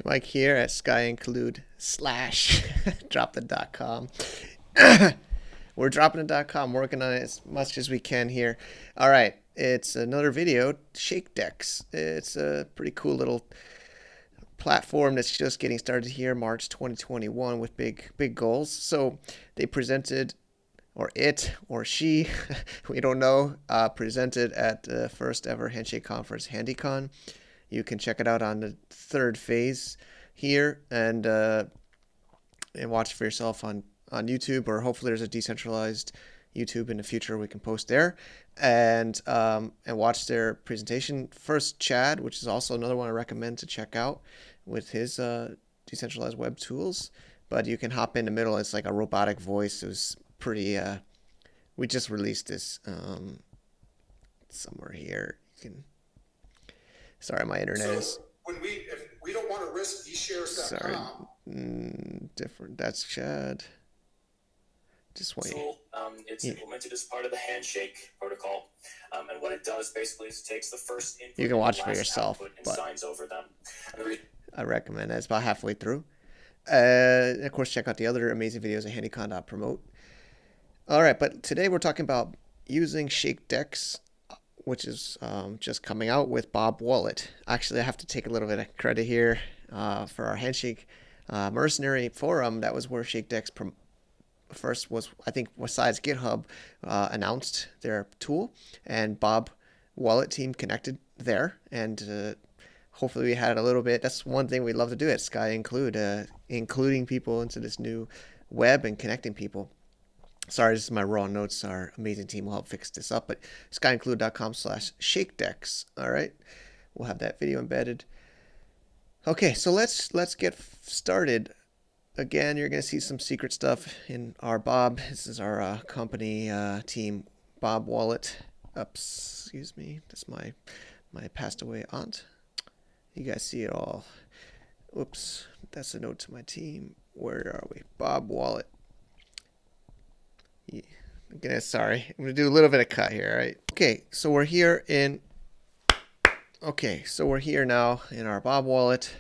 Mike here at SkyInclude / drop the .com. We're dropping the .com, working on it as much as we can here. All right, it's another video, ShakeDex. It's a pretty cool little platform that's just getting started here, March 2021, with big goals. So they presented, or it or she, we don't know, presented at the first ever Handshake conference, HandyCon. You can check it out on the third phase here and watch for yourself on YouTube, or hopefully there's a decentralized YouTube in the future we can post there, and watch their presentation. First, Chad, which is also another one I recommend to check out with his decentralized web tools. But you can hop in the middle. It's like a robotic voice. It was pretty. We just released this somewhere here. You can. Sorry, my internet is. If we don't want to risk eShares.com. Sorry, different. That's Chad. Just wait. It's implemented as part of the Handshake protocol, and what it does basically is takes the first input. You can watch for yourself, and signs over them. I recommend that. It's about halfway through. Of course, check out the other amazing videos at HandyCon.promote. All right, but today we're talking about using ShakeDex, which is just coming out with Bob Wallet. Actually, I have to take a little bit of credit here for our Handshake Mercenary forum. That was where ShakeDex first was, I think, besides GitHub, announced their tool, and Bob Wallet team connected there, and hopefully we had a little bit. That's one thing we love to do at SkyInclude, including people into this new web and connecting people. Sorry, this is my raw notes. Our amazing team will help fix this up, but skyinclude.com/shakedex. All right, we'll have that video embedded. Okay, so let's get started. Again, you're going to see some secret stuff in our Bob. This is our company team, Bob Wallet. Oops, excuse me. That's my passed away aunt. You guys see it all. Oops, that's a note to my team. Where are we? Bob Wallet. Yeah. Again, sorry, I'm going to do a little bit of cut here, all right? Okay, so we're here now in our Bob Wallet.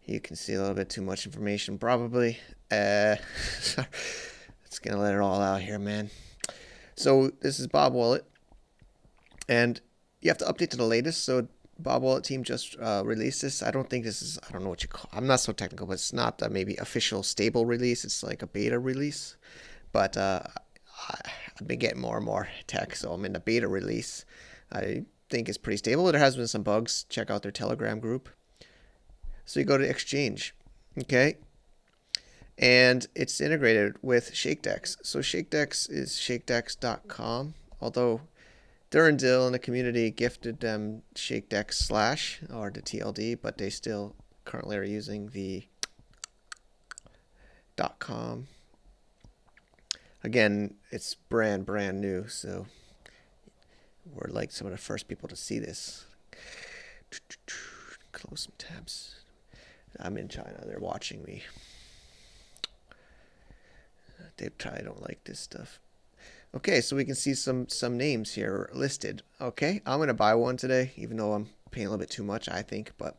You can see a little bit too much information, probably. It's going to let it all out here, man. So this is Bob Wallet, and you have to update to the latest. So Bob Wallet team just released this. I don't think this is, I don't know what you call it. I'm not so technical, but it's not maybe official stable release. It's like a beta release. But I've been getting more and more tech, so I'm in the beta release. I think it's pretty stable. There has been some bugs. Check out their Telegram group. So you go to Exchange, okay? And it's integrated with ShakeDex. So ShakeDex is shakedex.com, although Durandil in the community gifted them ShakeDex / or the TLD, but they still currently are using the .com. Again, it's brand new, so we're like some of the first people to see this. Close some tabs. I'm in China. They're watching me. They probably don't like this stuff. Okay, so we can see some names here listed. Okay, I'm going to buy one today, even though I'm paying a little bit too much, I think, but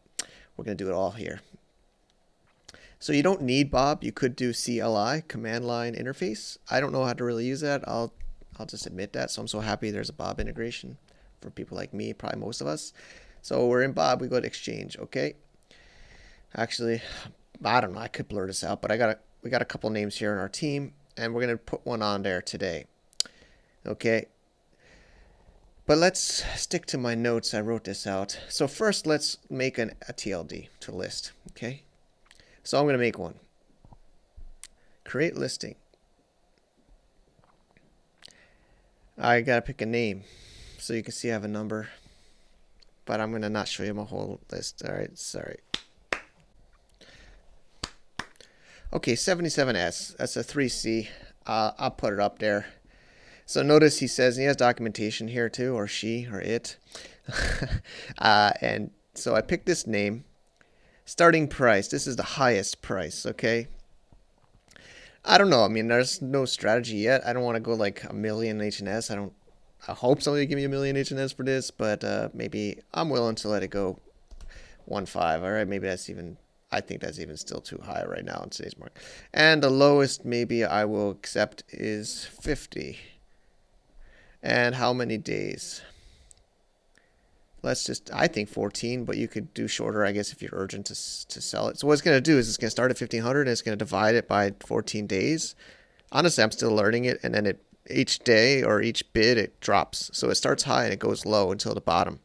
we're going to do it all here. So you don't need Bob. You could do CLI, command line interface. I don't know how to really use that. I'll just admit that. So I'm so happy there's a Bob integration for people like me, probably most of us. So we're in Bob. We go to Exchange. Okay. Actually, I don't know. I could blur this out, but we got a couple names here in our team, and we're gonna put one on there today. Okay. But let's stick to my notes. I wrote this out. So first, let's make a TLD to list. Okay. So I'm going to make one. Create listing. I got to pick a name. So you can see I have a number. But I'm going to not show you my whole list. All right, sorry. Okay, 77S. That's a 3C. I'll put it up there. So notice he says he has documentation here too, or she, or it. And so I picked this name. Starting price. This is the highest price, okay? I don't know. I mean, there's no strategy yet. I don't want to go like a million HNS. I hope somebody give me a million HNS for this, but maybe I'm willing to let it go 1.5. All right, maybe that's even I think that's even still too high right now in today's market. And the lowest maybe I will accept is 50. And how many days? Let's just, I think 14, but you could do shorter, I guess, if you're urgent to sell it. So what it's going to do is it's going to start at 1500 and it's going to divide it by 14 days. Honestly, I'm still learning it, and then each day or each bid it drops. So it starts high and it goes low until the bottom.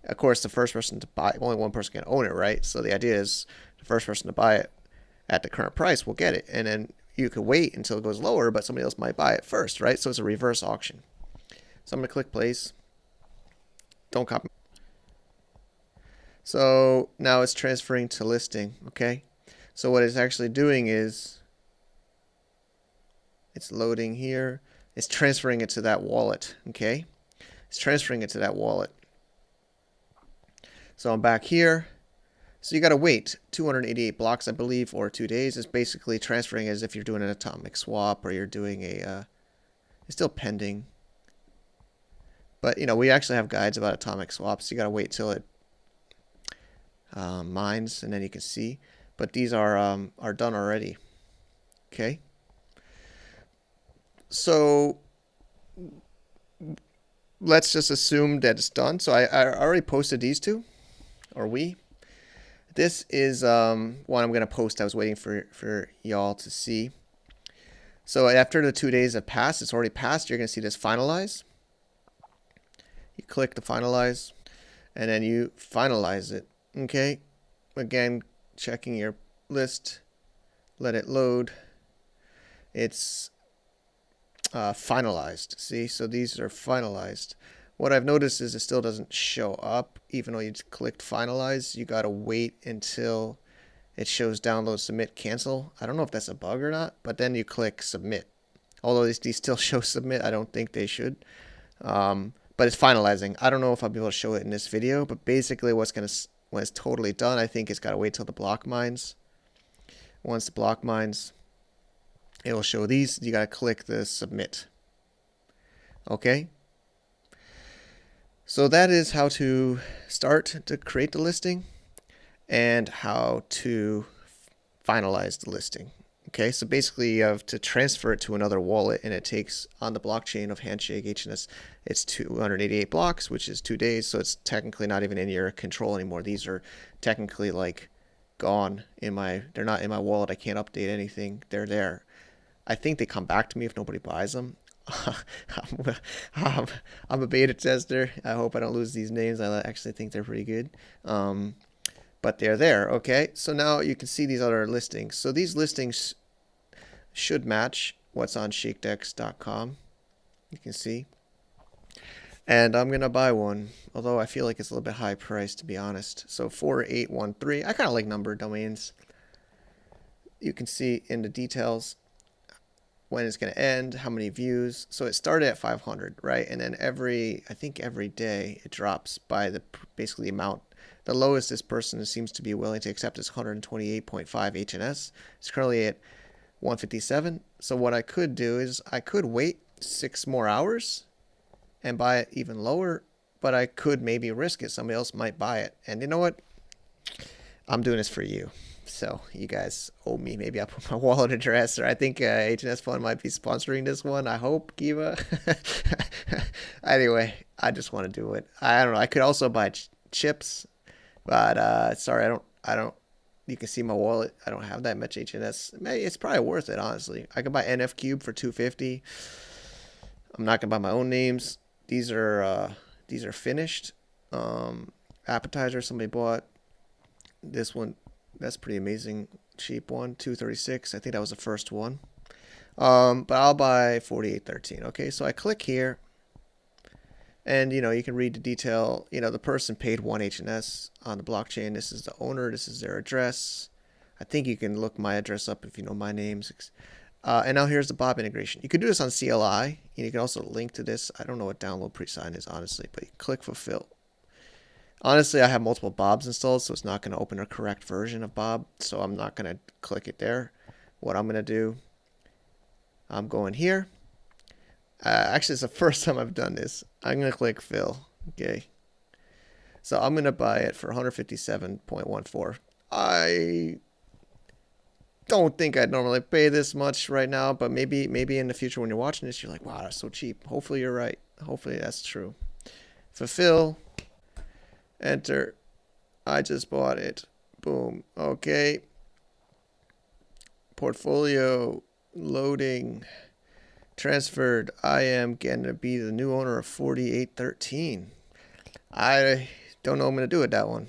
Of course, the first person to buy, only one person can own it, right? So the idea is the first person to buy it at the current price will get it, and then you could wait until it goes lower, but somebody else might buy it first, right? So it's a reverse auction. So I'm going to click place. Don't copy. So now it's transferring to listing, okay? So what it's actually doing is it's loading here. It's transferring it to that wallet, okay? It's transferring it to that wallet. So I'm back here. So you got to wait 288 blocks, I believe, or 2 days. It's basically transferring as if you're doing an atomic swap or you're doing a, it's still pending. But, you know, we actually have guides about atomic swaps. You got to wait till it mines, and then you can see. But these are done already. Okay. So let's just assume that it's done. So I already posted these two, or we. This is one I'm going to post. I was waiting for y'all to see. So after the 2 days have passed, it's already passed. You're going to see this finalize. You click the finalize, and then you finalize it. Okay. Again, checking your list. Let it load. It's finalized. See, so these are finalized. What I've noticed is it still doesn't show up, even though you just clicked finalize. You gotta wait until it shows download, submit, cancel. I don't know if that's a bug or not, but then you click submit. Although these still show submit, I don't think they should. But it's finalizing. I don't know if I'll be able to show it in this video, but basically when it's totally done, I think it's gotta wait till the block mines. Once the block mines, it will show these. You gotta click the submit. Okay. So that is how to start to create the listing and how to finalize the listing. Okay, so basically you have to transfer it to another wallet, and it takes, on the blockchain of Handshake HNS, it's 288 blocks, which is 2 days, so it's technically not even in your control anymore. These are technically like gone in they're not in my wallet. I can't update anything. They're there. I think they come back to me if nobody buys them. I'm a beta tester. I hope I don't lose these names. I actually think they're pretty good. But they're there. Okay, so now you can see these other listings. So these listings should match what's on ShakeDex.com. You can see. And I'm going to buy one, although I feel like it's a little bit high priced, to be honest. So 4813. I kind of like numbered domains. You can see in the details when it's going to end, how many views. So it started at 500, right? And then I think every day it drops by basically the amount. The lowest this person seems to be willing to accept is 128.5 HNS. It's currently at 157. So what I could do is I could wait 6 more hours and buy it even lower, but I could maybe risk it. Somebody else might buy it. And you know what? I'm doing this for you. So you guys owe me. Maybe I'll put my wallet address, or I think HNS Fund might be sponsoring this one. I hope, Kiva. Anyway, I just want to do it. I don't know. I could also buy chips, but sorry, I don't. You can see my wallet. I don't have that much HNS. It's probably worth it, honestly. I could buy NF Cube for 250. I'm not gonna buy my own names. These are finished. Appetizer somebody bought. This one, that's pretty amazing. Cheap one, 236. I think that was the first one. But I'll buy 4813. Okay, so I click here, and you know, you can read the detail. You know, the person paid 1 HNS on the blockchain. This is the owner. This is their address. I think you can look my address up if you know my names. And now here's the Bob integration. You can do this on CLI. You can also link to this. I don't know what download pre-sign is, honestly, but you click fulfill. Honestly, I have multiple Bobs installed, so it's not going to open a correct version of Bob, so I'm not going to click it there. What I'm going to do, I'm going here. Actually, it's the first time I've done this. I'm going to click fill. Okay. So I'm going to buy it for 157.14. don't think I'd normally pay this much right now, but maybe in the future when you're watching this, you're like, wow, that's so cheap. Hopefully you're right. Hopefully that's true. Fulfill. Enter. I just bought it. Boom. Okay. Portfolio. Loading. Transferred. I am going to be the new owner of 4813. I don't know what I'm going to do with that one.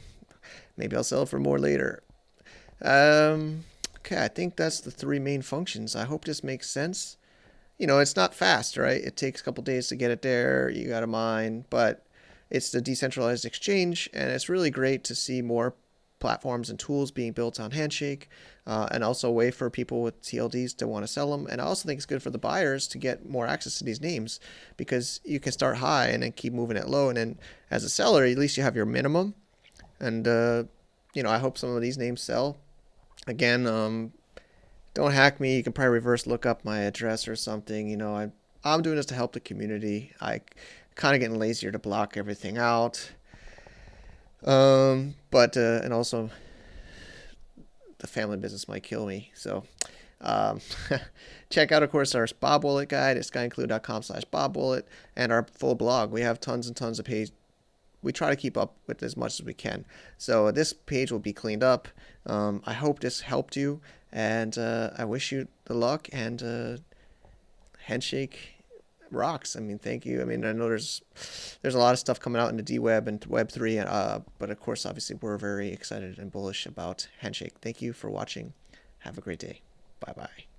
Maybe I'll sell it for more later. Okay, I think that's the three main functions. I hope this makes sense. You know, it's not fast, right? It takes a couple days to get it there. You got to mine, but it's the decentralized exchange, and it's really great to see more platforms and tools being built on Handshake, and also a way for people with TLDs to want to sell them. And I also think it's good for the buyers to get more access to these names, because you can start high and then keep moving it low. And then as a seller, at least you have your minimum. And, you know, I hope some of these names sell. Again, don't hack me. You can probably reverse look up my address or something. You know, I'm doing this to help the community. I kind of getting lazier to block everything out. But and also the family business might kill me. So check out, of course, our Bob Wallet guide at SkyInclude.com/Bob Wallet, and our full blog. We have tons and tons of pages. We try to keep up with as much as we can. So this page will be cleaned up. I hope this helped you, and I wish you the luck. And Handshake rocks. I mean, thank you. I mean, I know there's a lot of stuff coming out in the D-Web and Web3, but of course, obviously, we're very excited and bullish about Handshake. Thank you for watching. Have a great day. Bye-bye.